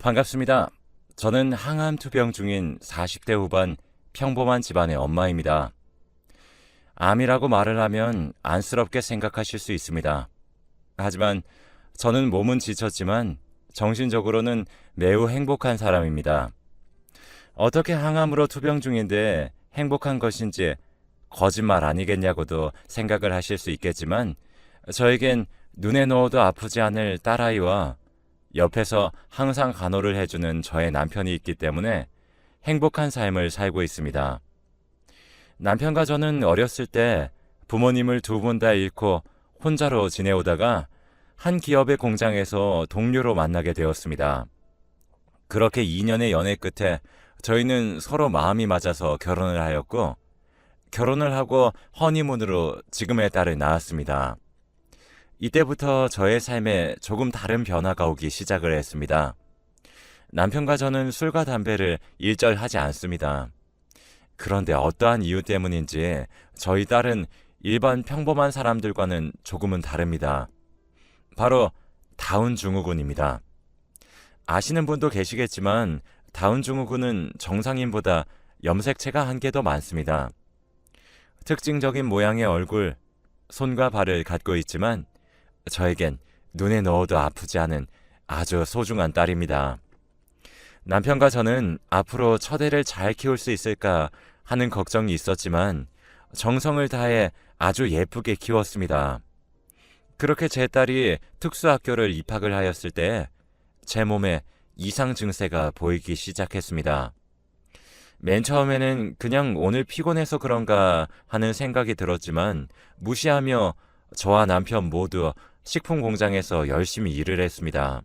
반갑습니다. 저는 항암 투병 중인 40대 후반 평범한 집안의 엄마입니다. 암이라고 말을 하면 안쓰럽게 생각하실 수 있습니다. 하지만 저는 몸은 지쳤지만 정신적으로는 매우 행복한 사람입니다. 어떻게 항암으로 투병 중인데 행복한 것인지 거짓말 아니겠냐고도 생각을 하실 수 있겠지만 저에겐 눈에 넣어도 아프지 않을 딸아이와 옆에서 항상 간호를 해주는 저의 남편이 있기 때문에 행복한 삶을 살고 있습니다. 남편과 저는 어렸을 때 부모님을 두 분 다 잃고 혼자로 지내오다가 한 기업의 공장에서 동료로 만나게 되었습니다. 그렇게 2년의 연애 끝에 저희는 서로 마음이 맞아서 결혼을 하였고, 결혼을 하고 허니문으로 지금의 딸을 낳았습니다. 이때부터 저의 삶에 조금 다른 변화가 오기 시작을 했습니다. 남편과 저는 술과 담배를 일절하지 않습니다. 그런데 어떠한 이유 때문인지 저희 딸은 일반 평범한 사람들과는 조금은 다릅니다. 바로 다운 증후군입니다. 아시는 분도 계시겠지만 다운 증후군은 정상인보다 염색체가 한 개 더 많습니다. 특징적인 모양의 얼굴, 손과 발을 갖고 있지만 저에겐 눈에 넣어도 아프지 않은 아주 소중한 딸입니다. 남편과 저는 앞으로 첫애를 잘 키울 수 있을까 하는 걱정이 있었지만 정성을 다해 아주 예쁘게 키웠습니다. 그렇게 제 딸이 특수학교를 입학을 하였을 때 제 몸에 이상 증세가 보이기 시작했습니다. 맨 처음에는 그냥 오늘 피곤해서 그런가 하는 생각이 들었지만 무시하며 저와 남편 모두 식품 공장에서 열심히 일을 했습니다.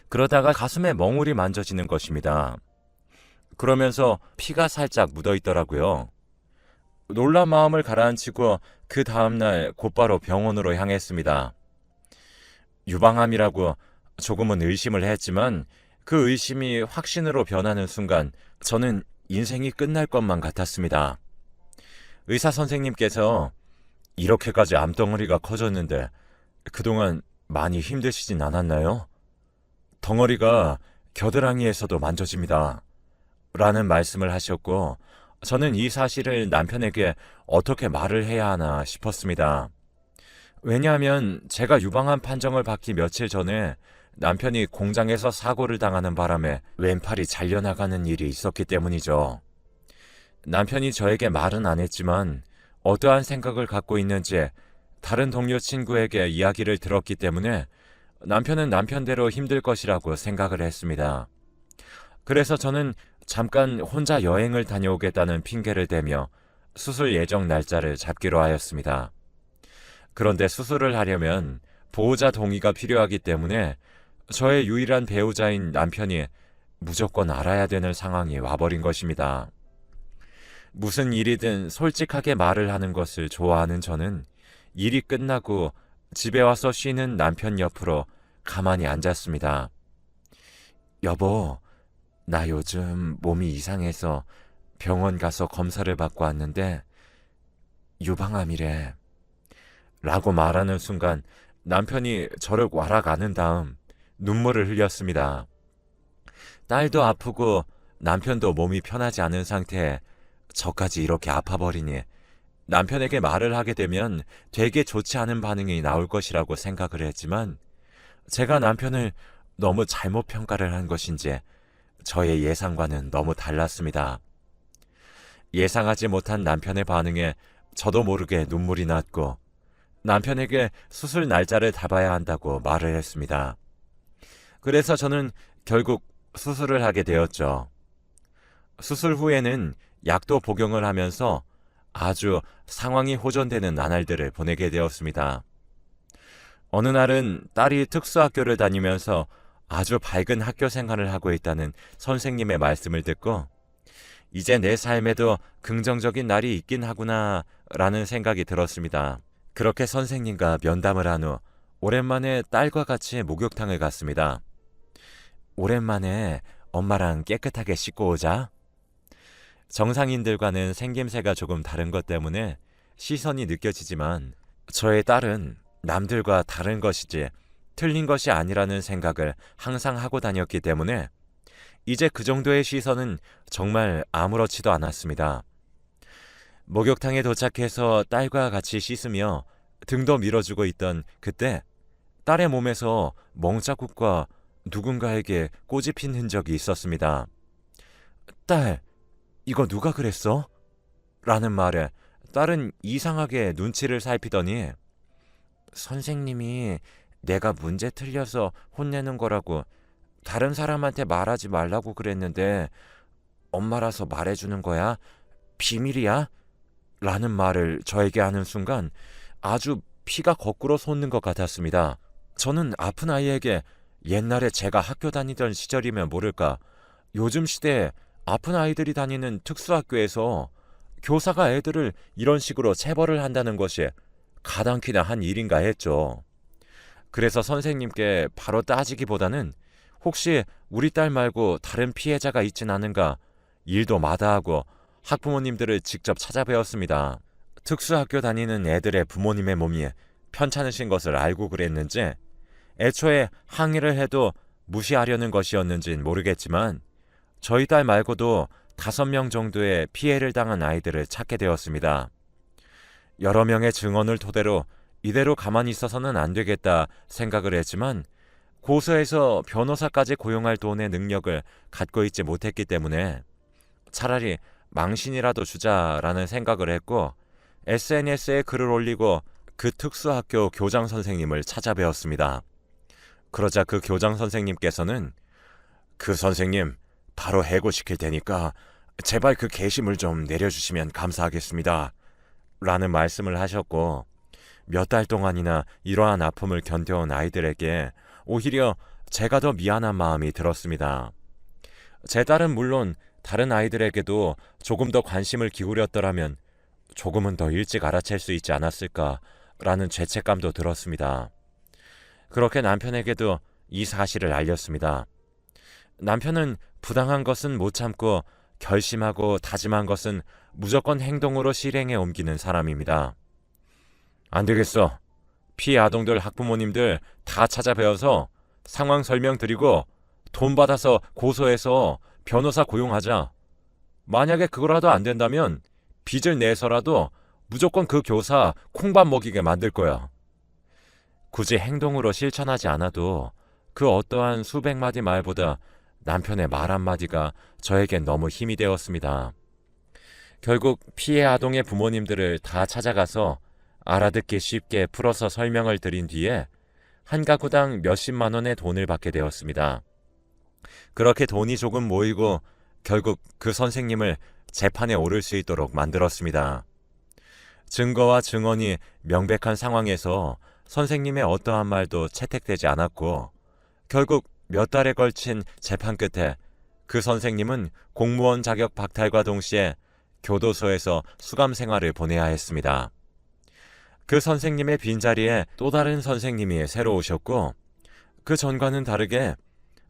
그러다가 가슴에 멍울이 만져지는 것입니다. 그러면서 피가 살짝 묻어 있더라고요. 놀란 마음을 가라앉히고 그 다음날 곧바로 병원으로 향했습니다. 유방암이라고 조금은 의심을 했지만 그 의심이 확신으로 변하는 순간 저는 인생이 끝날 것만 같았습니다. 의사 선생님께서 이렇게까지 암덩어리가 커졌는데 그동안 많이 힘드시진 않았나요? 덩어리가 겨드랑이에서도 만져집니다. 라는 말씀을 하셨고 저는 이 사실을 남편에게 어떻게 말을 해야 하나 싶었습니다. 왜냐하면 제가 유방암 판정을 받기 며칠 전에 남편이 공장에서 사고를 당하는 바람에 왼팔이 잘려나가는 일이 있었기 때문이죠. 남편이 저에게 말은 안 했지만 어떠한 생각을 갖고 있는지 다른 동료 친구에게 이야기를 들었기 때문에 남편은 남편대로 힘들 것이라고 생각을 했습니다. 그래서 저는 잠깐 혼자 여행을 다녀오겠다는 핑계를 대며 수술 예정 날짜를 잡기로 하였습니다. 그런데 수술을 하려면 보호자 동의가 필요하기 때문에 저의 유일한 배우자인 남편이 무조건 알아야 되는 상황이 와버린 것입니다. 무슨 일이든 솔직하게 말을 하는 것을 좋아하는 저는 일이 끝나고 집에 와서 쉬는 남편 옆으로 가만히 앉았습니다. 여보, 나 요즘 몸이 이상해서 병원 가서 검사를 받고 왔는데 유방암이래. 라고 말하는 순간 남편이 저를 왈락 안은 다음 눈물을 흘렸습니다. 딸도 아프고 남편도 몸이 편하지 않은 상태에 저까지 이렇게 아파버리니 남편에게 말을 하게 되면 되게 좋지 않은 반응이 나올 것이라고 생각을 했지만 제가 남편을 너무 잘못 평가를 한 것인지 저의 예상과는 너무 달랐습니다. 예상하지 못한 남편의 반응에 저도 모르게 눈물이 났고 남편에게 수술 날짜를 잡아야 한다고 말을 했습니다. 그래서 저는 결국 수술을 하게 되었죠. 수술 후에는 약도 복용을 하면서 아주 상황이 호전되는 나날들을 보내게 되었습니다. 어느 날은 딸이 특수학교를 다니면서 아주 밝은 학교 생활을 하고 있다는 선생님의 말씀을 듣고 이제 내 삶에도 긍정적인 날이 있긴 하구나 라는 생각이 들었습니다. 그렇게 선생님과 면담을 한 후 오랜만에 딸과 같이 목욕탕을 갔습니다. 오랜만에 엄마랑 깨끗하게 씻고 오자. 정상인들과는 생김새가 조금 다른 것 때문에 시선이 느껴지지만 저의 딸은 남들과 다른 것이지 틀린 것이 아니라는 생각을 항상 하고 다녔기 때문에 이제 그 정도의 시선은 정말 아무렇지도 않았습니다. 목욕탕에 도착해서 딸과 같이 씻으며 등도 밀어주고 있던 그때 딸의 몸에서 멍자국과 누군가에게 꼬집힌 흔적이 있었습니다. 딸, 이거 누가 그랬어? 라는 말에 딸은 이상하게 눈치를 살피더니 선생님이 내가 문제 틀려서 혼내는 거라고 다른 사람한테 말하지 말라고 그랬는데 엄마라서 말해주는 거야? 비밀이야? 라는 말을 저에게 하는 순간 아주 피가 거꾸로 솟는 것 같았습니다. 저는 아픈 아이에게 옛날에 제가 학교 다니던 시절이면 모를까 요즘 시대에 아픈 아이들이 다니는 특수학교에서 교사가 애들을 이런 식으로 체벌을 한다는 것이 가당키나 한 일인가 했죠. 그래서 선생님께 바로 따지기보다는 혹시 우리 딸 말고 다른 피해자가 있진 않은가 일도 마다하고 학부모님들을 직접 찾아뵈었습니다. 특수학교 다니는 애들의 부모님의 몸이 편찮으신 것을 알고 그랬는지 애초에 항의를 해도 무시하려는 것이었는진 모르겠지만 저희 딸 말고도 5명 정도의 피해를 당한 아이들을 찾게 되었습니다. 여러 명의 증언을 토대로 이대로 가만히 있어서는 안 되겠다 생각을 했지만 고소해서 변호사까지 고용할 돈의 능력을 갖고 있지 못했기 때문에 차라리 망신이라도 주자라는 생각을 했고 SNS에 글을 올리고 그 특수학교 교장 선생님을 찾아뵈었습니다. 그러자 그 교장 선생님께서는 그 선생님 바로 해고시킬 테니까 제발 그 게시물 좀 내려주시면 감사하겠습니다. 라는 말씀을 하셨고 몇 달 동안이나 이러한 아픔을 견뎌온 아이들에게 오히려 제가 더 미안한 마음이 들었습니다. 제 딸은 물론 다른 아이들에게도 조금 더 관심을 기울였더라면 조금은 더 일찍 알아챌 수 있지 않았을까라는 죄책감도 들었습니다. 그렇게 남편에게도 이 사실을 알렸습니다. 남편은 부당한 것은 못 참고 결심하고 다짐한 것은 무조건 행동으로 실행에 옮기는 사람입니다. 안 되겠어. 피해 아동들 학부모님들 다 찾아뵈어서 상황 설명드리고 돈 받아서 고소해서 변호사 고용하자. 만약에 그거라도 안 된다면 빚을 내서라도 무조건 그 교사 콩밥 먹이게 만들 거야. 굳이 행동으로 실천하지 않아도 그 어떠한 수백 마디 말보다 남편의 말 한마디가 저에겐 너무 힘이 되었습니다. 결국 피해 아동의 부모님들을 다 찾아가서 알아듣기 쉽게 풀어서 설명을 드린 뒤에 한 가구당 몇십만 원의 돈을 받게 되었습니다. 그렇게 돈이 조금 모이고 결국 그 선생님을 재판에 오를 수 있도록 만들었습니다. 증거와 증언이 명백한 상황에서 선생님의 어떠한 말도 채택되지 않았고 결국 몇 달에 걸친 재판 끝에 그 선생님은 공무원 자격 박탈과 동시에 교도소에서 수감 생활을 보내야 했습니다. 그 선생님의 빈자리에 또 다른 선생님이 새로 오셨고 그 전과는 다르게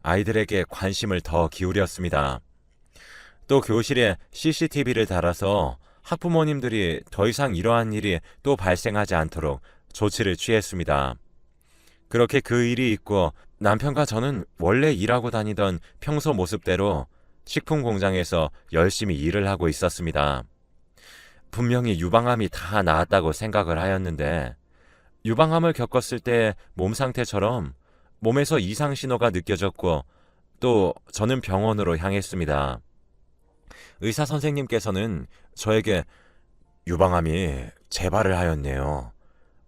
아이들에게 관심을 더 기울였습니다. 또 교실에 CCTV를 달아서 학부모님들이 더 이상 이러한 일이 또 발생하지 않도록 조치를 취했습니다. 그렇게 그 일이 있고 남편과 저는 원래 일하고 다니던 평소 모습대로 식품 공장에서 열심히 일을 하고 있었습니다. 분명히 유방암이 다 나았다고 생각을 하였는데 유방암을 겪었을 때 몸 상태처럼 몸에서 이상 신호가 느껴졌고 또 저는 병원으로 향했습니다. 의사 선생님께서는 저에게 유방암이 재발을 하였네요.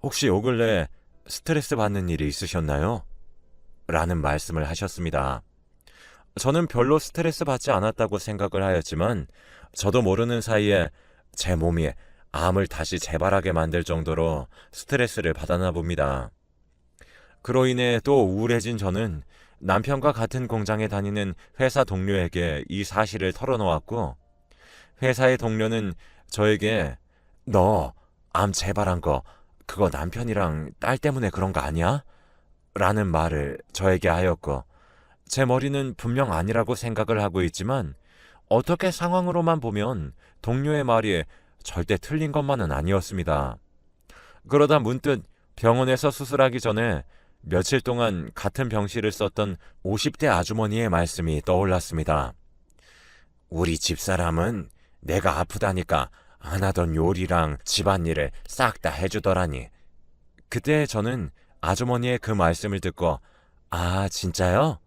혹시 요 근래 스트레스 받는 일이 있으셨나요? 라는 말씀을 하셨습니다. 저는 별로 스트레스 받지 않았다고 생각을 하였지만 저도 모르는 사이에 제 몸이 암을 다시 재발하게 만들 정도로 스트레스를 받았나 봅니다. 그로 인해 또 우울해진 저는 남편과 같은 공장에 다니는 회사 동료에게 이 사실을 털어놓았고 회사의 동료는 저에게 너 암 재발한 거 그거 남편이랑 딸 때문에 그런 거 아니야? 라는 말을 저에게 하였고 제 머리는 분명 아니라고 생각을 하고 있지만 어떻게 상황으로만 보면 동료의 말이 절대 틀린 것만은 아니었습니다. 그러다 문득 병원에서 수술하기 전에 며칠 동안 같은 병실을 썼던 50대 아주머니의 말씀이 떠올랐습니다. 우리 집사람은 내가 아프다니까 안 하던 요리랑 집안일을 싹 다 해주더라니. 그때 저는 아주머니의 그 말씀을 듣고 아, 진짜요?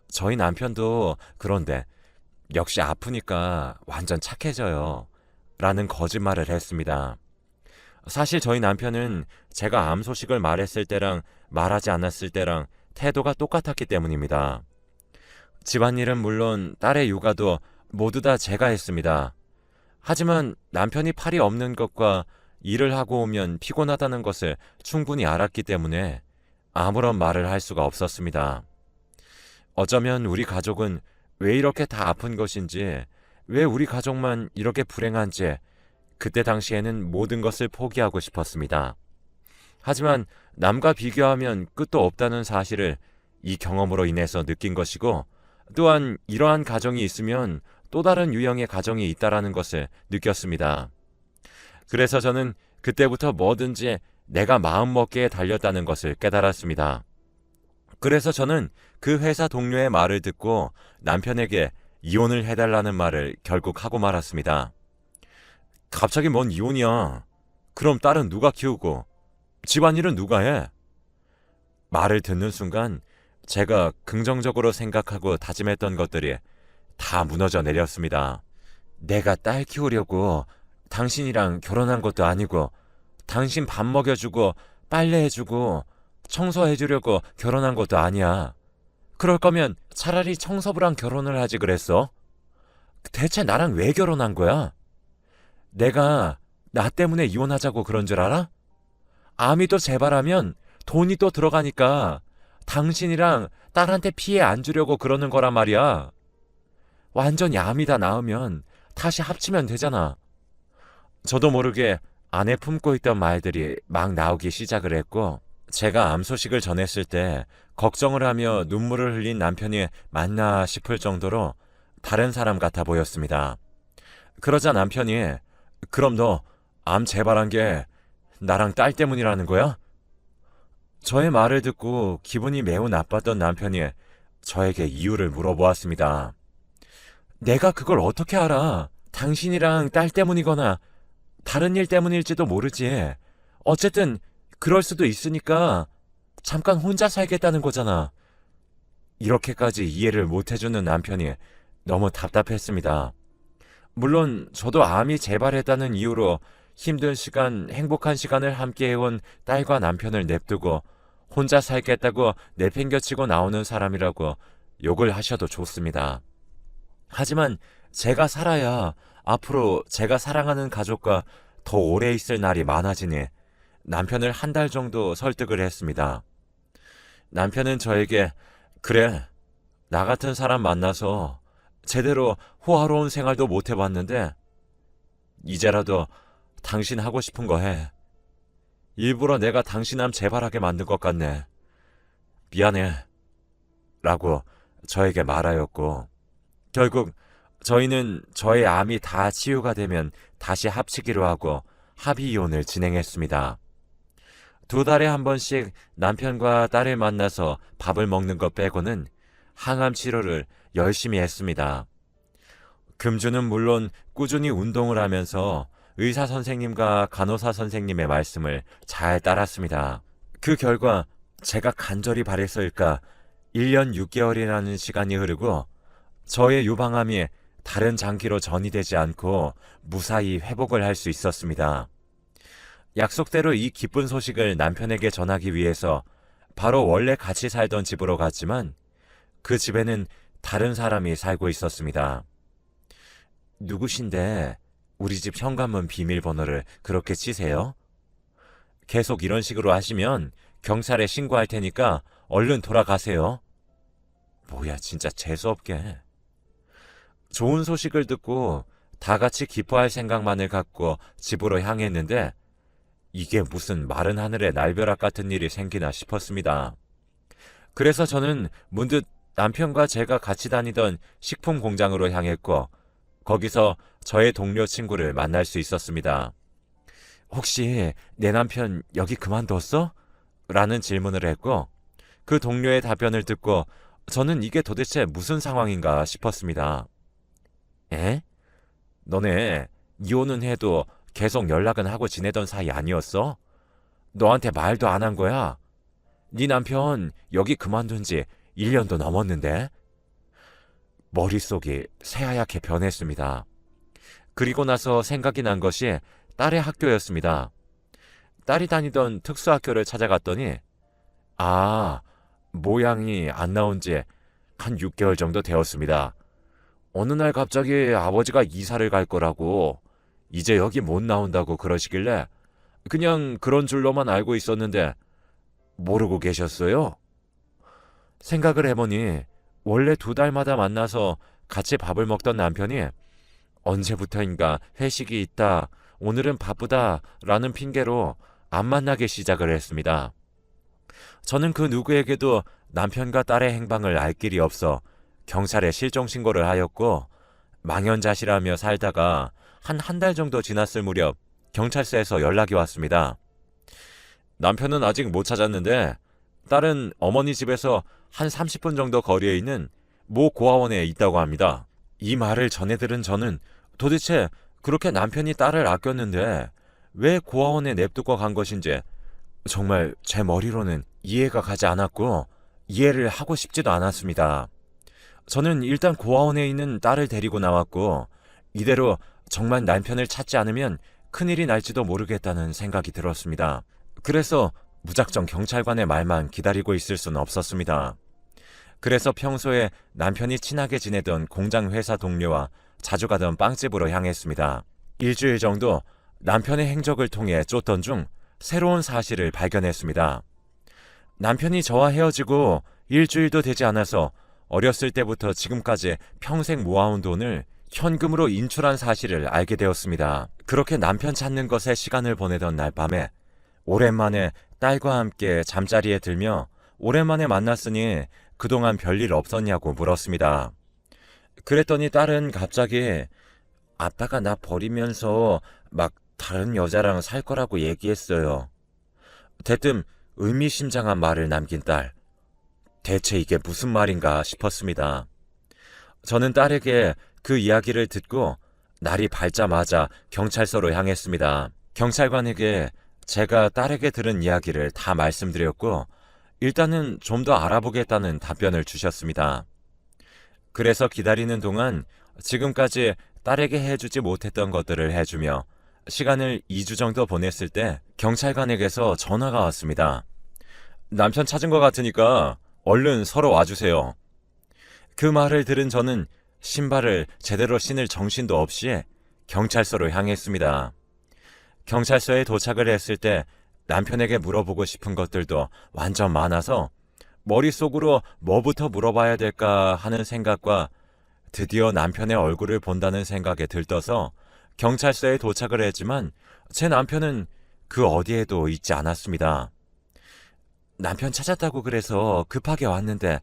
저희 남편도 그런데 역시 아프니까 완전 착해져요. 라는 거짓말을 했습니다. 사실 저희 남편은 제가 암 소식을 말했을 때랑 말하지 않았을 때랑 태도가 똑같았기 때문입니다. 집안일은 물론 딸의 육아도 모두 다 제가 했습니다. 하지만 남편이 팔이 없는 것과 일을 하고 오면 피곤하다는 것을 충분히 알았기 때문에 아무런 말을 할 수가 없었습니다. 어쩌면 우리 가족은 왜 이렇게 다 아픈 것인지, 왜 우리 가족만 이렇게 불행한지 그때 당시에는 모든 것을 포기하고 싶었습니다. 하지만 남과 비교하면 끝도 없다는 사실을 이 경험으로 인해서 느낀 것이고, 또한 이러한 가정이 있으면 또 다른 유형의 가정이 있다라는 것을 느꼈습니다. 그래서 저는 그때부터 뭐든지 내가 마음먹기에 달렸다는 것을 깨달았습니다. 그래서 저는 그 회사 동료의 말을 듣고 남편에게 이혼을 해달라는 말을 결국 하고 말았습니다. 갑자기 뭔 이혼이야. 그럼 딸은 누가 키우고 집안일은 누가 해? 말을 듣는 순간 제가 긍정적으로 생각하고 다짐했던 것들이 다 무너져 내렸습니다. 내가 딸 키우려고 당신이랑 결혼한 것도 아니고, 당신 밥 먹여주고 빨래해주고 청소해주려고 결혼한 것도 아니야. 그럴 거면 차라리 청소부랑 결혼을 하지 그랬어. 대체 나랑 왜 결혼한 거야? 내가 나 때문에 이혼하자고 그런 줄 알아? 암이 또 재발하면 돈이 또 들어가니까 당신이랑 딸한테 피해 안 주려고 그러는 거란 말이야. 완전히 암이 다 나으면 다시 합치면 되잖아. 저도 모르게 안에 품고 있던 말들이 막 나오기 시작을 했고, 제가 암 소식을 전했을 때 걱정을 하며 눈물을 흘린 남편이 맞나 싶을 정도로 다른 사람 같아 보였습니다. 그러자 남편이 그럼 너 암 재발한 게 나랑 딸 때문이라는 거야? 저의 말을 듣고 기분이 매우 나빴던 남편이 저에게 이유를 물어보았습니다. 내가 그걸 어떻게 알아? 당신이랑 딸 때문이거나 다른 일 때문일지도 모르지. 어쨌든 그럴 수도 있으니까 잠깐 혼자 살겠다는 거잖아. 이렇게까지 이해를 못 해주는 남편이 너무 답답했습니다. 물론 저도 암이 재발했다는 이유로 힘든 시간, 행복한 시간을 함께 해온 딸과 남편을 냅두고 혼자 살겠다고 내팽겨치고 나오는 사람이라고 욕을 하셔도 좋습니다. 하지만 제가 살아야 앞으로 제가 사랑하는 가족과 더 오래 있을 날이 많아지니 남편을 한 달 정도 설득을 했습니다. 남편은 저에게 그래, 나 같은 사람 만나서 제대로 호화로운 생활도 못 해봤는데 이제라도 당신 하고 싶은 거 해. 일부러 내가 당신 암 재발하게 만든 것 같네. 미안해. 라고 저에게 말하였고, 결국 저희는 저의 암이 다 치유가 되면 다시 합치기로 하고 합의 이혼을 진행했습니다. 2달에 한 번씩 남편과 딸을 만나서 밥을 먹는 것 빼고는 항암 치료를 열심히 했습니다. 금주는 물론 꾸준히 운동을 하면서 의사 선생님과 간호사 선생님의 말씀을 잘 따랐습니다. 그 결과 제가 간절히 바랬을까 1년 6개월이라는 시간이 흐르고 저의 유방암이 다른 장기로 전이되지 않고 무사히 회복을 할 수 있었습니다. 약속대로 이 기쁜 소식을 남편에게 전하기 위해서 바로 원래 같이 살던 집으로 갔지만 그 집에는 다른 사람이 살고 있었습니다. 누구신데 우리 집 현관문 비밀번호를 그렇게 치세요? 계속 이런 식으로 하시면 경찰에 신고할 테니까 얼른 돌아가세요. 뭐야, 진짜 재수없게. 좋은 소식을 듣고 다 같이 기뻐할 생각만을 갖고 집으로 향했는데 이게 무슨 마른 하늘에 날벼락 같은 일이 생기나 싶었습니다. 그래서 저는 문득 남편과 제가 같이 다니던 식품 공장으로 향했고 거기서 저의 동료 친구를 만날 수 있었습니다. 혹시 내 남편 여기 그만뒀어? 라는 질문을 했고 그 동료의 답변을 듣고 저는 이게 도대체 무슨 상황인가 싶었습니다. 에? 너네 이혼은 해도 계속 연락은 하고 지내던 사이 아니었어? 너한테 말도 안 한 거야? 네 남편 여기 그만둔 지 1년도 넘었는데? 머릿속이 새하얗게 변했습니다. 그리고 나서 생각이 난 것이 딸의 학교였습니다. 딸이 다니던 특수학교를 찾아갔더니 모양이 안 나온 지 한 6개월 정도 되었습니다. 어느 날 갑자기 아버지가 이사를 갈 거라고 이제 여기 못 나온다고 그러시길래 그냥 그런 줄로만 알고 있었는데 모르고 계셨어요? 생각을 해보니 원래 2달마다 만나서 같이 밥을 먹던 남편이 언제부터인가 회식이 있다, 오늘은 바쁘다 라는 핑계로 안 만나게 시작을 했습니다. 저는 그 누구에게도 남편과 딸의 행방을 알 길이 없어 경찰에 실종 신고를 하였고 망연자실하며 살다가 한 달 정도 지났을 무렵 경찰서에서 연락이 왔습니다. 남편은 아직 못 찾았는데 딸은 어머니 집에서 한 30분 정도 거리에 있는 모 고아원에 있다고 합니다. 이 말을 전해 들은 저는 도대체 그렇게 남편이 딸을 아꼈는데 왜 고아원에 냅두고 간 것인지 정말 제 머리로는 이해가 가지 않았고 이해를 하고 싶지도 않았습니다. 저는 일단 고아원에 있는 딸을 데리고 나왔고 이대로 정말 남편을 찾지 않으면 큰일이 날지도 모르겠다는 생각이 들었습니다. 그래서 무작정 경찰관의 말만 기다리고 있을 수는 없었습니다. 그래서 평소에 남편이 친하게 지내던 공장 회사 동료와 자주 가던 빵집으로 향했습니다. 일주일 정도 남편의 행적을 통해 쫓던 중 새로운 사실을 발견했습니다. 남편이 저와 헤어지고 일주일도 되지 않아서 어렸을 때부터 지금까지 평생 모아온 돈을 현금으로 인출한 사실을 알게 되었습니다. 그렇게 남편 찾는 것에 시간을 보내던 날 밤에 오랜만에 딸과 함께 잠자리에 들며 오랜만에 만났으니 그동안 별일 없었냐고 물었습니다. 그랬더니 딸은 갑자기 아빠가 나 버리면서 막 다른 여자랑 살 거라고 얘기했어요. 대뜸 의미심장한 말을 남긴 딸. 대체 이게 무슨 말인가 싶었습니다. 저는 딸에게 그 이야기를 듣고 날이 밝자마자 경찰서로 향했습니다. 경찰관에게 제가 딸에게 들은 이야기를 다 말씀드렸고 일단은 좀 더 알아보겠다는 답변을 주셨습니다. 그래서 기다리는 동안 지금까지 딸에게 해주지 못했던 것들을 해주며 시간을 2주 정도 보냈을 때 경찰관에게서 전화가 왔습니다. 남편 찾은 것 같으니까 얼른 서로 와주세요. 그 말을 들은 저는 신발을 제대로 신을 정신도 없이 경찰서로 향했습니다. 경찰서에 도착을 했을 때 남편에게 물어보고 싶은 것들도 완전 많아서 머릿속으로 뭐부터 물어봐야 될까 하는 생각과 드디어 남편의 얼굴을 본다는 생각에 들떠서 경찰서에 도착을 했지만 제 남편은 그 어디에도 있지 않았습니다. 남편 찾았다고 그래서 급하게 왔는데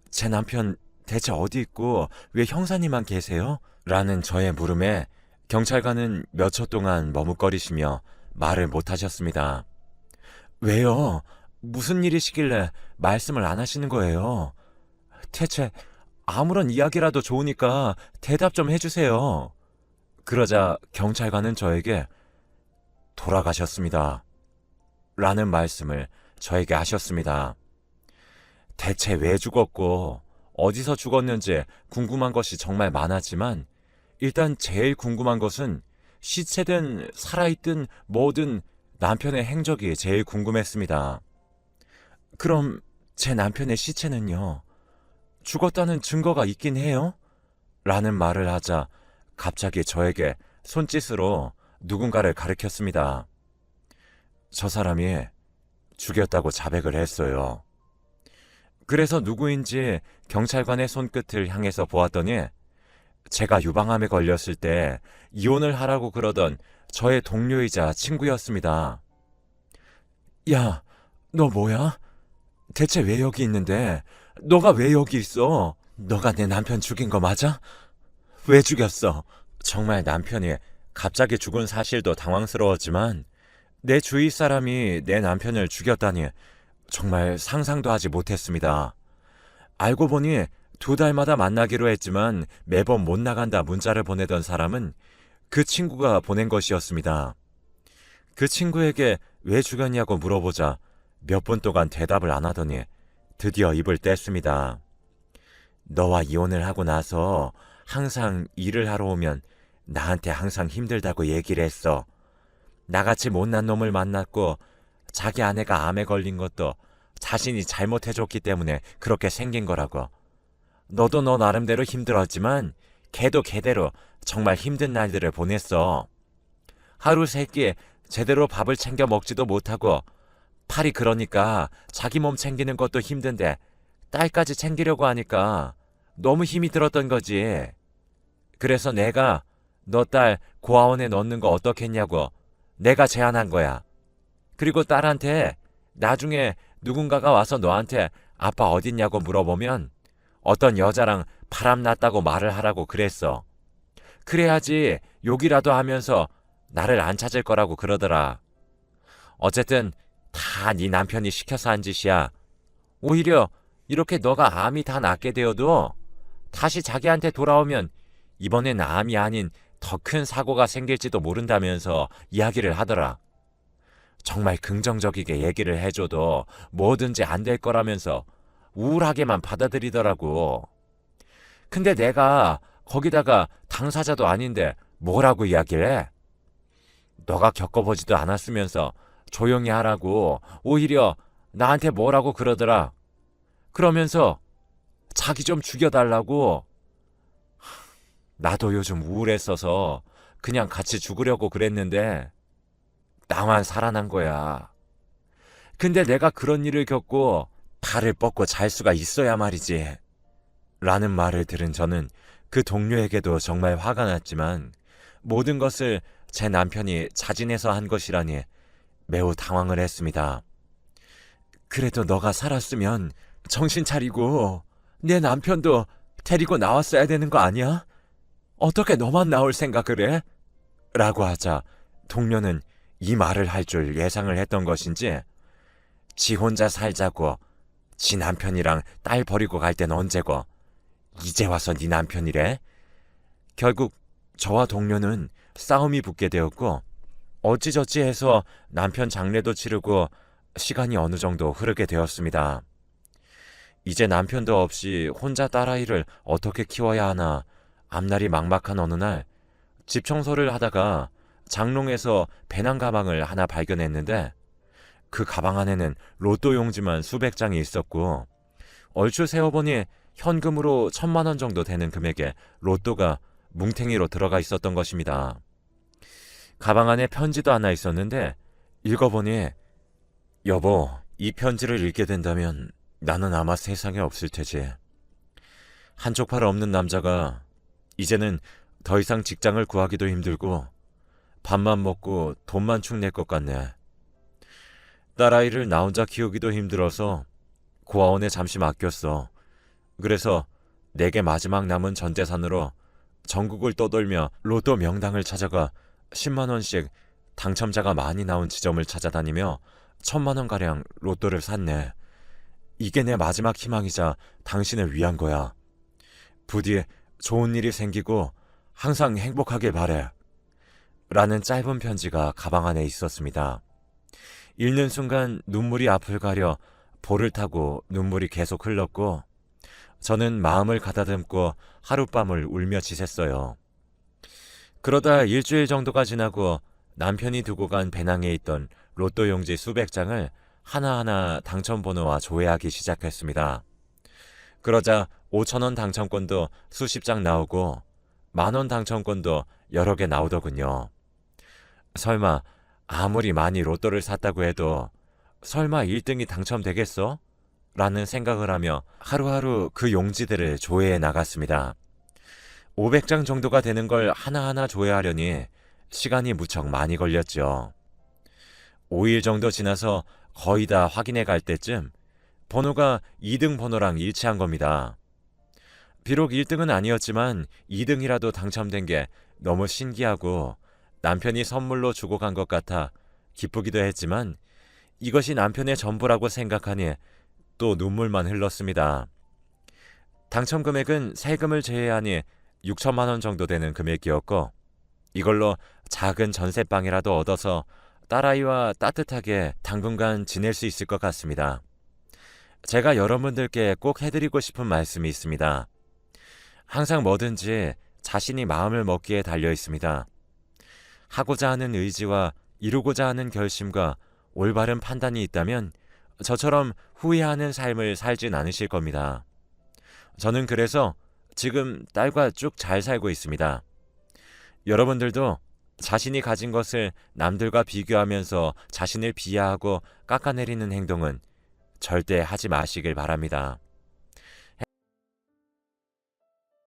제 남편 대체 어디 있고 왜 형사님만 계세요? 라는 저의 물음에 경찰관은 몇 초 동안 머뭇거리시며 말을 못하셨습니다. 왜요? 무슨 일이시길래 말씀을 안 하시는 거예요? 대체 아무런 이야기라도 좋으니까 대답 좀 해주세요. 그러자 경찰관은 저에게 돌아가셨습니다. 라는 말씀을 저에게 하셨습니다. 대체 왜 죽었고 어디서 죽었는지 궁금한 것이 정말 많았지만 일단 제일 궁금한 것은 시체든 살아있든 뭐든 남편의 행적이 제일 궁금했습니다. 그럼 제 남편의 시체는요? 죽었다는 증거가 있긴 해요? 라는 말을 하자 갑자기 저에게 손짓으로 누군가를 가리켰습니다. 저 사람이 죽였다고 자백을 했어요. 그래서 누구인지 경찰관의 손끝을 향해서 보았더니 제가 유방암에 걸렸을 때 이혼을 하라고 그러던 저의 동료이자 친구였습니다. 야, 너 뭐야? 대체 왜 여기 있는데? 너가 왜 여기 있어? 너가 내 남편 죽인 거 맞아? 왜 죽였어? 정말 남편이 갑자기 죽은 사실도 당황스러웠지만 내 주위 사람이 내 남편을 죽였다니 정말 상상도 하지 못했습니다. 알고 보니 2달마다 만나기로 했지만 매번 못 나간다 문자를 보내던 사람은 그 친구가 보낸 것이었습니다. 그 친구에게 왜 죽였냐고 물어보자 몇 분 동안 대답을 안 하더니 드디어 입을 뗐습니다. 너와 이혼을 하고 나서 항상 일을 하러 오면 나한테 항상 힘들다고 얘기를 했어. 나같이 못난 놈을 만났고 자기 아내가 암에 걸린 것도 자신이 잘못해줬기 때문에 그렇게 생긴 거라고. 너도 너 나름대로 힘들었지만 걔도 걔대로 정말 힘든 날들을 보냈어. 하루 세 끼 제대로 밥을 챙겨 먹지도 못하고 팔이 그러니까 자기 몸 챙기는 것도 힘든데 딸까지 챙기려고 하니까 너무 힘이 들었던 거지. 그래서 내가 너 딸 고아원에 넣는 거 어떻겠냐고 내가 제안한 거야. 그리고 딸한테 나중에 누군가가 와서 너한테 아빠 어딨냐고 물어보면 어떤 여자랑 바람났다고 말을 하라고 그랬어. 그래야지 욕이라도 하면서 나를 안 찾을 거라고 그러더라. 어쨌든 다 네 남편이 시켜서 한 짓이야. 오히려 이렇게 너가 암이 다 낫게 되어도 다시 자기한테 돌아오면 이번엔 암이 아닌 더 큰 사고가 생길지도 모른다면서 이야기를 하더라. 정말 긍정적이게 얘기를 해줘도 뭐든지 안 될 거라면서 우울하게만 받아들이더라고. 근데 내가 거기다가 당사자도 아닌데 뭐라고 이야기를 해? 너가 겪어보지도 않았으면서 조용히 하라고 오히려 나한테 뭐라고 그러더라. 그러면서 자기 좀 죽여달라고. 나도 요즘 우울했어서 그냥 같이 죽으려고 그랬는데 나만 살아난 거야. 근데 내가 그런 일을 겪고 발을 뻗고 잘 수가 있어야 말이지. 라는 말을 들은 저는 그 동료에게도 정말 화가 났지만 모든 것을 제 남편이 자진해서 한 것이라니 매우 당황을 했습니다. 그래도 너가 살았으면 정신 차리고 내 남편도 데리고 나왔어야 되는 거 아니야? 어떻게 너만 나올 생각을 해? 라고 하자 동료는 이 말을 할 줄 예상을 했던 것인지 지 혼자 살자고 지 남편이랑 딸 버리고 갈 땐 언제고 이제 와서 네 남편이래? 결국 저와 동료는 싸움이 붙게 되었고 어찌저찌 해서 남편 장례도 치르고 시간이 어느 정도 흐르게 되었습니다. 이제 남편도 없이 혼자 딸아이를 어떻게 키워야 하나 앞날이 막막한 어느 날 집 청소를 하다가 장롱에서 배낭 가방을 하나 발견했는데 그 가방 안에는 로또 용지만 수백 장이 있었고 얼추 세어보니 현금으로 1,000만 원 정도 되는 금액의 로또가 뭉탱이로 들어가 있었던 것입니다. 가방 안에 편지도 하나 있었는데 읽어보니 여보, 이 편지를 읽게 된다면 나는 아마 세상에 없을 테지. 한쪽 팔 없는 남자가 이제는 더 이상 직장을 구하기도 힘들고 밥만 먹고 돈만 축 낼 것 같네. 딸아이를 나 혼자 키우기도 힘들어서 고아원에 잠시 맡겼어. 그래서 내게 마지막 남은 전 재산으로 전국을 떠돌며 로또 명당을 찾아가 10만 원씩 당첨자가 많이 나온 지점을 찾아다니며 1,000만 원가량 로또를 샀네. 이게 내 마지막 희망이자 당신을 위한 거야. 부디 좋은 일이 생기고 항상 행복하길 바래. 라는 짧은 편지가 가방 안에 있었습니다. 읽는 순간 눈물이 앞을 가려 볼을 타고 눈물이 계속 흘렀고 저는 마음을 가다듬고 하룻밤을 울며 지샜어요. 그러다 일주일 정도가 지나고 남편이 두고 간 배낭에 있던 로또 용지 수백 장을 하나하나 당첨번호와 조회하기 시작했습니다. 그러자 5,000원 당첨권도 수십 장 나오고 10,000원 당첨권도 여러 개 나오더군요. 설마 아무리 많이 로또를 샀다고 해도 설마 1등이 당첨되겠어? 라는 생각을 하며 하루하루 그 용지들을 조회해 나갔습니다. 500장 정도가 되는 걸 하나하나 조회하려니 시간이 무척 많이 걸렸죠. 5일 정도 지나서 거의 다 확인해 갈 때쯤 번호가 2등 번호랑 일치한 겁니다. 비록 1등은 아니었지만 2등이라도 당첨된 게 너무 신기하고 남편이 선물로 주고 간 것 같아 기쁘기도 했지만 이것이 남편의 전부라고 생각하니 또 눈물만 흘렀습니다. 당첨 금액은 세금을 제외하니 6천만 원 정도 되는 금액이었고 이걸로 작은 전세방이라도 얻어서 딸아이와 따뜻하게 당분간 지낼 수 있을 것 같습니다. 제가 여러분들께 꼭 해드리고 싶은 말씀이 있습니다. 항상 뭐든지 자신이 마음을 먹기에 달려 있습니다. 하고자 하는 의지와 이루고자 하는 결심과 올바른 판단이 있다면 저처럼 후회하는 삶을 살진 않으실 겁니다. 저는 그래서 지금 딸과 쭉 잘 살고 있습니다. 여러분들도 자신이 가진 것을 남들과 비교하면서 자신을 비하하고 깎아내리는 행동은 절대 하지 마시길 바랍니다.